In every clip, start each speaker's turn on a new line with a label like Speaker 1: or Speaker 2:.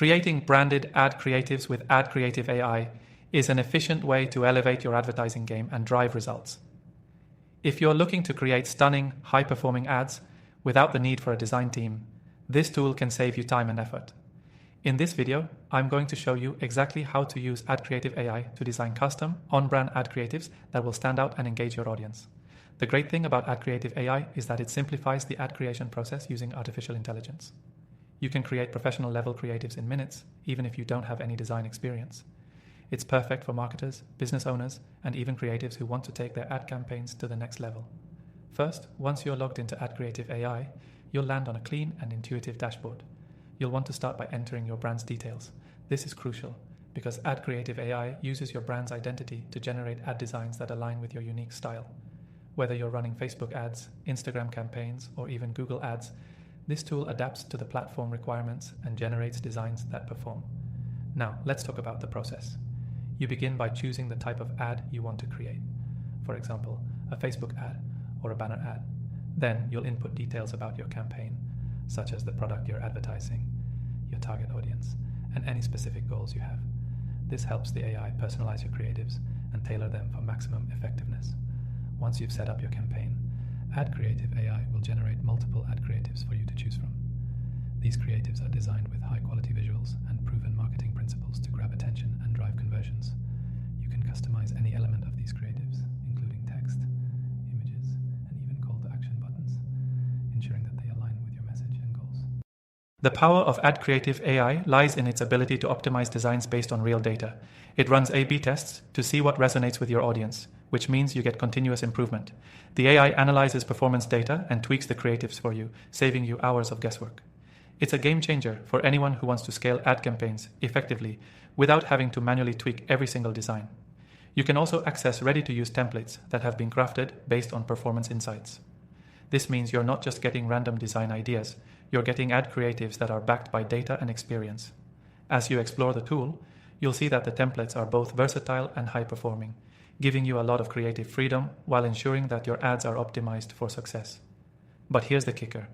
Speaker 1: Creating branded ad creatives with AdCreative AI is an efficient way to elevate your advertising game and drive results. If you're looking to create stunning, high-performing ads without the need for a design team, this tool can save you time and effort. In this video, I'm going to show you exactly how to use AdCreative AI to design custom, on-brand ad creatives that will stand out and engage your audience. The great thing about AdCreative AI is that it simplifies the ad creation process using artificial intelligence. You can create professional-level creatives in minutes, even if you don't have any design experience. It's perfect for marketers, business owners, and even creatives who want to take their ad campaigns to the next level. First, once you're logged into AdCreative AI, you'll land on a clean and intuitive dashboard. You'll want to start by entering your brand's details. This is crucial because AdCreative AI uses your brand's identity to generate ad designs that align with your unique style. Whether you're running Facebook ads, Instagram campaigns, or even Google ads, this tool adapts to the platform requirements and generates designs that perform. Now, let's talk about the process. You begin by choosing the type of ad you want to create. For example, a Facebook ad or a banner ad. Then you'll input details about your campaign, such as the product you're advertising, your target audience, and any specific goals you have. This helps the AI personalize your creatives and tailor them for maximum effectiveness. Once you've set up your campaign, AdCreative AI will generate multiple ad creatives for you to choose from. These creatives are designed with high-quality visuals and proven marketing principles to grab attention and drive conversions. You can customize any element of these creatives, including text, images, and even call to action buttons, ensuring that they align with your message and goals. The power of AdCreative AI lies in its ability to optimize designs based on real data. It runs A/B tests to see what resonates with your audience, which means you get continuous improvement. The AI analyzes performance data and tweaks the creatives for you, saving you hours of guesswork. It's a game changer for anyone who wants to scale ad campaigns effectively without having to manually tweak every single design. You can also access ready-to-use templates that have been crafted based on performance insights. This means you're not just getting random design ideas, you're getting ad creatives that are backed by data and experience. As you explore the tool, you'll see that the templates are both versatile and high-performing, giving you a lot of creative freedom while ensuring that your ads are optimized for success. But here's the kicker.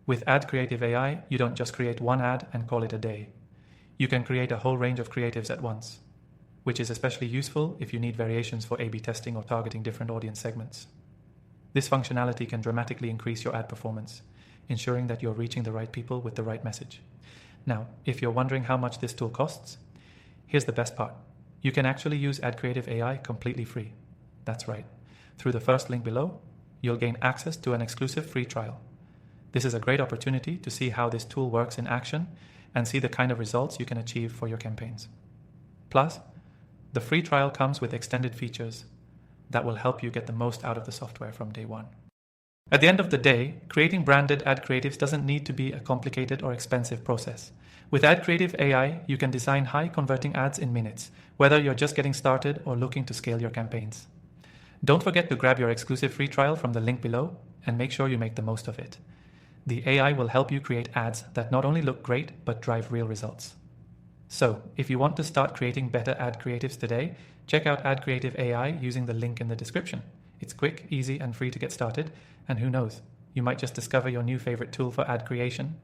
Speaker 1: With AdCreative AI, you don't just create one ad and call it a day. You can create a whole range of creatives at once, which is especially useful if you need variations for A/B testing or targeting different audience segments. This functionality can dramatically increase your ad performance, ensuring that you're reaching the right people with the right message. Now, if you're wondering how much this tool costs, here's the best part. You can actually use AdCreative AI completely free. That's right. Through the first link below, you'll gain access to an exclusive free trial. This is a great opportunity to see how this tool works in action and see the kind of results you can achieve for your campaigns. Plus, the free trial comes with extended features that will help you get the most out of the software from day one. At the end of the day, creating branded ad creatives doesn't need to be a complicated or expensive process. With AdCreative AI, you can design high-converting ads in minutes, whether you're just getting started or looking to scale your campaigns. Don't forget to grab your exclusive free trial from the link below and make sure you make the most of it. The AI will help you create ads that not only look great, but drive real results. So, if you want to start creating better ad creatives today, check out AdCreative AI using the link in the description. It's quick, easy, and free to get started, and who knows, you might just discover your new favorite tool for ad creation